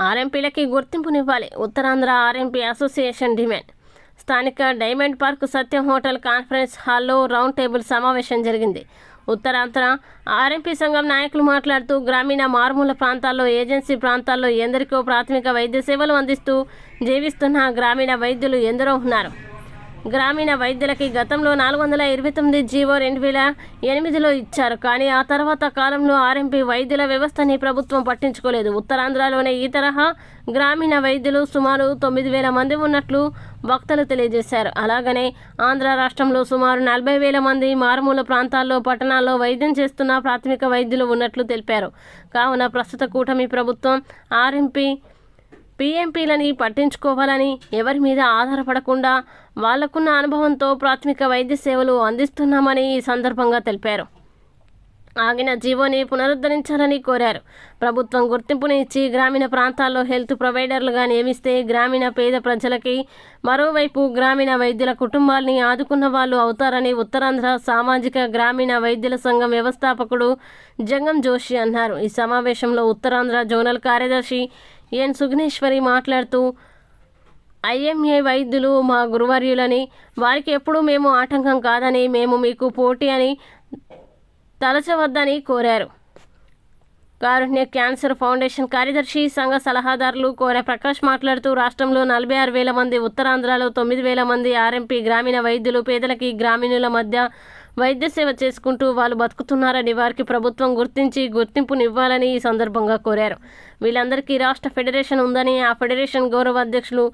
ఆర్ఎంపీలకి గుర్తింపునివ్వాలి. Uttarandhra RMP association demand. స్థానిక diamond park Satyam hotel conference హాల్లో రౌండ్ టేబుల్ సమావేశం జరిగింది. ఉత్తరాంధ్ర ఆర్ఎంపీ సంఘం నాయకులు మాట్లాడుతూ గ్రామీణ మారుమూల ప్రాంతాల్లో, ఏజెన్సీ ప్రాంతాల్లో ఎందరికో ప్రాథమిక వైద్య సేవలు అందిస్తూ జీవిస్తున్న గ్రామీణ వైద్యులు ఎందరో ఉన్నారు. గ్రామీణ వైద్యులకి గతంలో 429 జీవో 2008లో ఇచ్చారు. కానీ ఆ తర్వాత కాలంలో ఆర్ఎంపీ వైద్యుల వ్యవస్థని ప్రభుత్వం పట్టించుకోలేదు. ఉత్తరాంధ్రలోనే ఈ తరహా గ్రామీణ వైద్యులు సుమారు 9,000 మంది ఉన్నట్లు వక్తలు తెలియజేశారు. అలాగనే ఆంధ్ర రాష్ట్రంలో సుమారు 40,000 మంది మారుమూల ప్రాంతాల్లో, పట్టణాల్లో వైద్యం చేస్తున్న ప్రాథమిక వైద్యులు ఉన్నట్లు తెలిపారు. కావున ప్రస్తుత కూటమి ప్రభుత్వం ఆర్ఎంపీ పీఎంపీలని పట్టించుకోవాలని, ఎవరి మీద ఆధారపడకుండా వాళ్లకున్న అనుభవంతో ప్రాథమిక వైద్య సేవలు అందిస్తున్నామని ఈ సందర్భంగా తెలిపారు. ఆగిన జీవోని పునరుద్ధరించాలని కోరారు. ప్రభుత్వం గుర్తింపుని ఇచ్చి గ్రామీణ ప్రాంతాల్లో హెల్త్ ప్రొవైడర్లుగా నియమిస్తే గ్రామీణ పేద ప్రజలకి, మరోవైపు గ్రామీణ వైద్యుల కుటుంబాల్ని ఆదుకున్న వాళ్ళు అవుతారని ఉత్తరాంధ్ర సామాజిక గ్రామీణ వైద్యుల సంఘం వ్యవస్థాపకుడు జంగం జోషి అన్నారు. ఈ సమావేశంలో ఉత్తరాంధ్ర జోనల్ కార్యదర్శి ఎన్ సుగ్నేశ్వరి మాట్లాడుతూ ఐఎంఏ వైద్యులు మా గురువర్యులని, వారికి ఎప్పుడూ మేము ఆటంకం కాదని, మేము మీకు పోటీ అని తలచవద్దని కోరారు. కారుణ్య క్యాన్సర్ ఫౌండేషన్ కార్యదర్శి, సంఘ సలహాదారులు కోర ప్రకాష్ మాట్లాడుతూ రాష్ట్రంలో 46,000 మంది, ఉత్తరాంధ్రలో 9,000 మంది ఆర్ఎంపీ గ్రామీణ వైద్యులు పేదలకి, గ్రామీణుల మధ్య వైద్య సేవ చేసుకుంటూ వాళ్ళు బతుకుతున్నారని, వారికి ప్రభుత్వం గుర్తింపునివ్వాలని ఈ సందర్భంగా కోరారు. వీళ్ళందరికీ రాష్ట్ర ఫెడరేషన్ ఉందని, ఆ ఫెడరేషన్ గౌరవ అధ్యక్షులు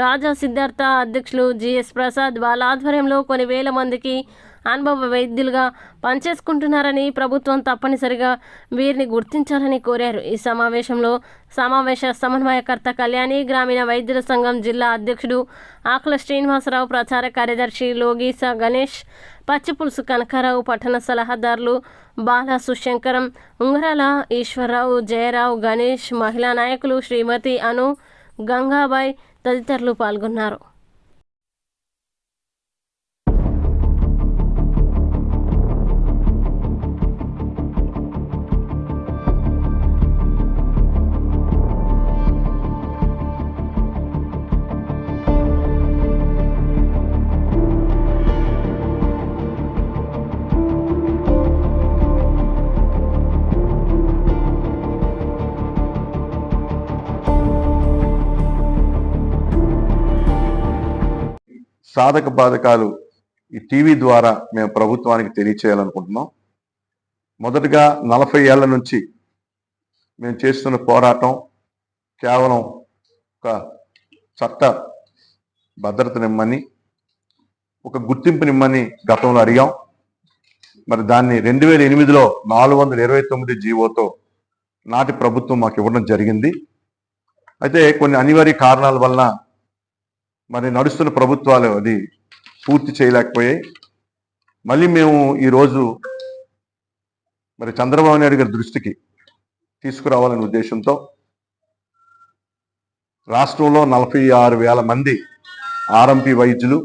రాజా సిద్ధార్థ, అధ్యక్షులు జిఎస్ ప్రసాద్ వాళ్ళ ఆధ్వర్యంలో కొన్ని వేల మందికి అనుభవ వైద్యులుగా పనిచేసుకుంటున్నారని, ప్రభుత్వం తప్పనిసరిగా వీరిని గుర్తించాలని కోరారు. ఈ సమావేశంలో సమావేశ సమన్వయకర్త కళ్యాణి, గ్రామీణ వైద్యుల సంఘం జిల్లా అధ్యక్షుడు ఆకుల శ్రీనివాసరావు, ప్రచార కార్యదర్శి లోగీస గణేష్, పచ్చిపులుసు కనకారావు, పట్టణ సలహాదారులు బాల సుశంకరం, ఉంగరాల ఈశ్వరరావు, జయరావు, గణేష్, మహిళా నాయకులు శ్రీమతి అను, గంగాబాయ్ తదితరులు పాల్గొన్నారు. సాధక బాధకాలు ఈ టీవీ ద్వారా మేము ప్రభుత్వానికి తెలియచేయాలనుకుంటున్నాం. మొదటగా 40 ఏళ్ల నుంచి మేము చేస్తున్న పోరాటం కేవలం ఒక చట్ట భద్రతనిమ్మని, ఒక గుర్తింపునిమ్మని గతంలో అడిగాం. మరి దాన్ని 2008లో 429 జీవోతో నాటి ప్రభుత్వం మాకు ఇవ్వడం జరిగింది. అయితే కొన్ని అనివార్య కారణాల వలన మరి నడుస్తున్న ప్రభుత్వాలు అది పూర్తి చేయలేకపోయాయి. మళ్ళీ మేము ఈరోజు మరి చంద్రబాబు నాయుడు గారి దృష్టికి తీసుకురావాలనే ఉద్దేశంతో రాష్ట్రంలో 46,000 మంది ఆర్ఎంపీ వైద్యులు,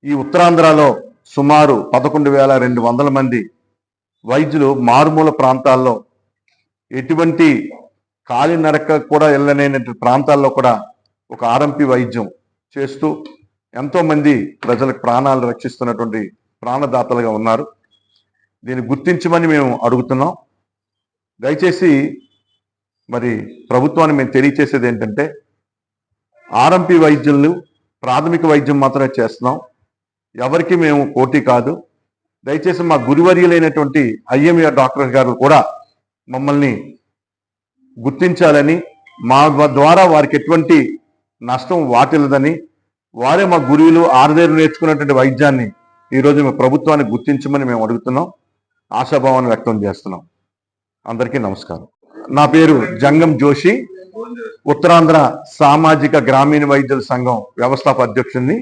ఈ ఉత్తరాంధ్రలో సుమారు 11,200 మంది వైద్యులు మారుమూల ప్రాంతాల్లో, ఎటువంటి కాలినడక కూడా వెళ్ళలేని ప్రాంతాల్లో కూడా ఒక ఆర్ఎంపీ వైద్యం చేస్తూ ఎంతోమంది ప్రజలకు ప్రాణాలు రక్షిస్తున్నటువంటి ప్రాణదాతలుగా ఉన్నారు. దీన్ని గుర్తించమని మేము అడుగుతున్నాం. దయచేసి మరి ప్రభుత్వాన్ని మేము తెలియచేసేది ఏంటంటే, ఆర్ఎంపీ వైద్యులను ప్రాథమిక వైద్యం మాత్రమే చేస్తున్నాం, ఎవరికి మేము పోటీ కాదు. దయచేసి మా గురువర్యులైనటువంటి ఐఎంఏ డాక్టర్ గారు కూడా మమ్మల్ని గుర్తించాలని, మా ద్వారా వారికి ఎటువంటి నష్టం వాటిల్లదని, వారే మా గురువులు ఆరుదేరు నేర్చుకున్నటువంటి వైద్యాన్ని ఈరోజు మేము ప్రభుత్వాన్ని గుర్తించమని మేము అడుగుతున్నాం, ఆశాభావాన్ని వ్యక్తం చేస్తున్నాం. అందరికీ నమస్కారం. నా పేరు జంగం జోషి, ఉత్తరాంధ్ర సామాజిక గ్రామీణ వైద్యుల సంఘం వ్యవస్థాపక అధ్యక్షుడిని,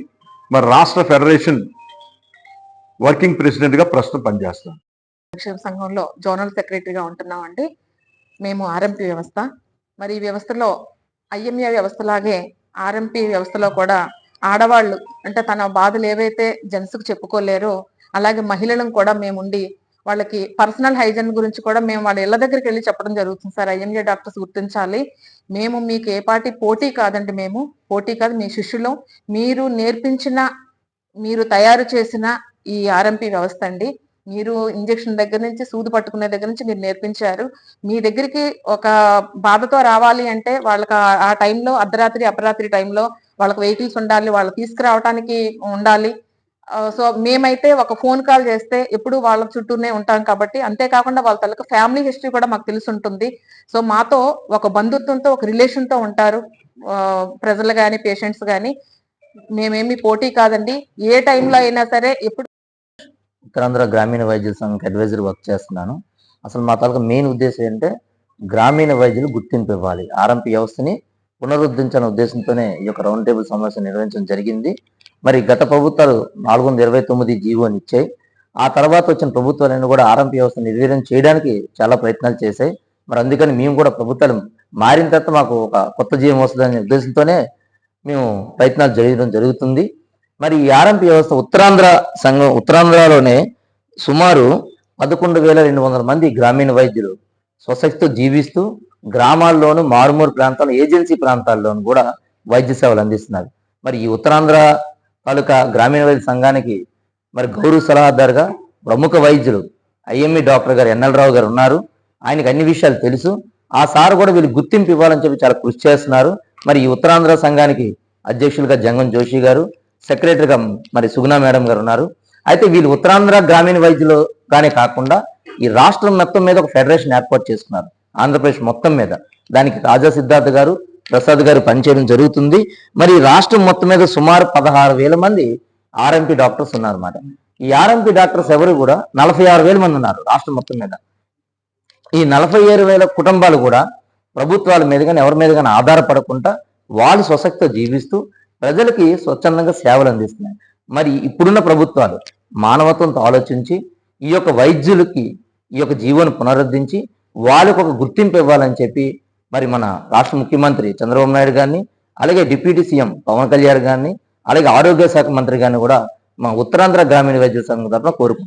మరి రాష్ట్ర ఫెడరేషన్ వర్కింగ్ ప్రెసిడెంట్గా ప్రస్తుతం పనిచేస్తాను. సంఘంలో జోనల్ సెక్రటరీగా ఉంటున్నామండి. మేము ఆర్ఎంపీ వ్యవస్థ, మరి ఈ వ్యవస్థలో ఐఎంఏ వ్యవస్థలాగే ఆర్ఎంపీ వ్యవస్థలో కూడా ఆడవాళ్ళు అంటే తన బాధలు ఏవైతే జెంట్స్కు చెప్పుకోలేరో అలాగే మహిళలను కూడా మేముండి వాళ్ళకి పర్సనల్ హైజీన్ గురించి కూడా మేము వాళ్ళ ఇళ్ళ దగ్గరికి వెళ్ళి చెప్పడం జరుగుతుంది. సార్, ఐఎంఏ డాక్టర్స్ గుర్తించాలి, మేము మీకు ఏ పార్టీ పోటీ కాదండి, మేము పోటీ కాదు, మీ శిష్యులం, మీరు నేర్పించిన, మీరు తయారు చేసిన ఈ ఆర్ఎంపీ వ్యవస్థ అండి. మీరు ఇంజెక్షన్ దగ్గర నుంచి, సూది పట్టుకునే దగ్గర నుంచి మీరు నేర్పించారు. మీ దగ్గరికి ఒక బాధతో రావాలి అంటే వాళ్ళకి ఆ టైంలో, అర్ధరాత్రి అపరాత్రి టైంలో వాళ్ళకి వెహికల్స్ ఉండాలి, వాళ్ళు తీసుకురావడానికి ఉండాలి. సో మేమైతే ఒక ఫోన్ కాల్ చేస్తే ఎప్పుడు వాళ్ళ చుట్టూనే ఉంటాం కాబట్టి, అంతేకాకుండా వాళ్ళ తలకు ఫ్యామిలీ హిస్టరీ కూడా మాకు తెలిసి ఉంటుంది. సో మాతో ఒక బంధుత్వంతో, ఒక రిలేషన్ తో ఉంటారు ప్రజలు కానీ, పేషెంట్స్ కానీ. మేమేమి పోటీ కాదండి, ఏ టైంలో అయినా సరే, ఎప్పుడు. ఉత్తరాంధ్ర గ్రామీణ వైద్య సంఘం అడ్వైజర్ వర్క్ చేస్తున్నాను. అసలు మా తాలూకా మెయిన్ ఉద్దేశం ఏంటంటే గ్రామీణ వైద్యులు గుర్తింపు ఇవ్వాలి, ఆర్ఎంపీ వ్యవస్థని పునరుద్ధరించాలనే ఉద్దేశంతోనే ఈ యొక్క రౌండ్ టేబుల్ సమావేశం నిర్వహించడం జరిగింది. మరి గత ప్రభుత్వాలు 429 జీవోని ఇచ్చాయి. ఆ తర్వాత వచ్చిన ప్రభుత్వాలన్నీ కూడా ఆర్ఎంపీ వ్యవస్థను నిర్వీర్యం చేయడానికి చాలా ప్రయత్నాలు చేశాయి. మరి అందుకని మేము కూడా ప్రభుత్వాలు మారిన తర్వాత మాకు ఒక కొత్త జీవం వస్తుందనే ఉద్దేశంతోనే మేము ప్రయత్నాలు చేయడం జరుగుతుంది. మరి ఈ ఆర్ఎంపీ వ్యవస్థ ఉత్తరాంధ్రలోనే సుమారు 11,200 మంది గ్రామీణ వైద్యులు స్వశక్తితో జీవిస్తూ గ్రామాల్లోనూ, మారుమూరు ప్రాంతాల్లో, ఏజెన్సీ ప్రాంతాల్లోనూ కూడా వైద్య సేవలు అందిస్తున్నారు. మరి ఈ ఉత్తరాంధ్ర తాలూకా గ్రామీణ వైద్య సంఘానికి మరి గౌరవ సలహాదారుగా ప్రముఖ వైద్యులు ఐఎంఈ డాక్టర్ గారు ఎన్ఎల్ రావు గారు ఉన్నారు. ఆయనకు అన్ని విషయాలు తెలుసు. ఆ సార్ కూడా వీళ్ళు గుర్తింపు ఇవ్వాలని చెప్పి చాలా కృషి చేస్తున్నారు. మరి ఈ ఉత్తరాంధ్ర సంఘానికి అధ్యక్షులుగా జంగం జోషి గారు, సెక్రటరీగా మరి సుగుణ మేడం గారు ఉన్నారు. అయితే వీళ్ళు ఉత్తరాంధ్ర గ్రామీణ వైద్యులు గానే కాకుండా ఈ రాష్ట్రం మొత్తం మీద ఒక ఫెడరేషన్ ఏర్పాటు చేసుకున్నారు, ఆంధ్రప్రదేశ్ మొత్తం మీద. దానికి రాజా సిద్ధార్థ గారు, ప్రసాద్ గారు పనిచేయడం జరుగుతుంది. మరి రాష్ట్రం మొత్తం మీద సుమారు 16,000 మంది ఆర్ఎంపీ డాక్టర్స్ ఉన్నారన్నమాట. ఈ ఆర్ఎంపీ డాక్టర్స్ ఎవరు కూడా 46,000 మంది ఉన్నారు రాష్ట్రం మొత్తం మీద. ఈ 47,000 కుటుంబాలు కూడా ప్రభుత్వాల మీద కానీ, ఎవరి మీద కానీ ఆధారపడకుండా వాళ్ళు స్వశక్తితో జీవిస్తూ ప్రజలకి స్వచ్ఛందంగా సేవలు అందిస్తున్నాయి. మరి ఇప్పుడున్న ప్రభుత్వాలు మానవత్వంతో ఆలోచించి ఈ యొక్క వైద్యులకి ఈ యొక్క జీవోను పునరుద్ధరించి వాళ్ళకు ఒక గుర్తింపు ఇవ్వాలని చెప్పి మరి మన రాష్ట్ర ముఖ్యమంత్రి చంద్రబాబు నాయుడు గారిని, అలాగే డిప్యూటీ సీఎం పవన్ కళ్యాణ్ గారిని, అలాగే ఆరోగ్య శాఖ మంత్రి గారిని కూడా మా ఉత్తరాంధ్ర గ్రామీణ వైద్య సంఘం తరఫున కోరుకుంటున్నాం.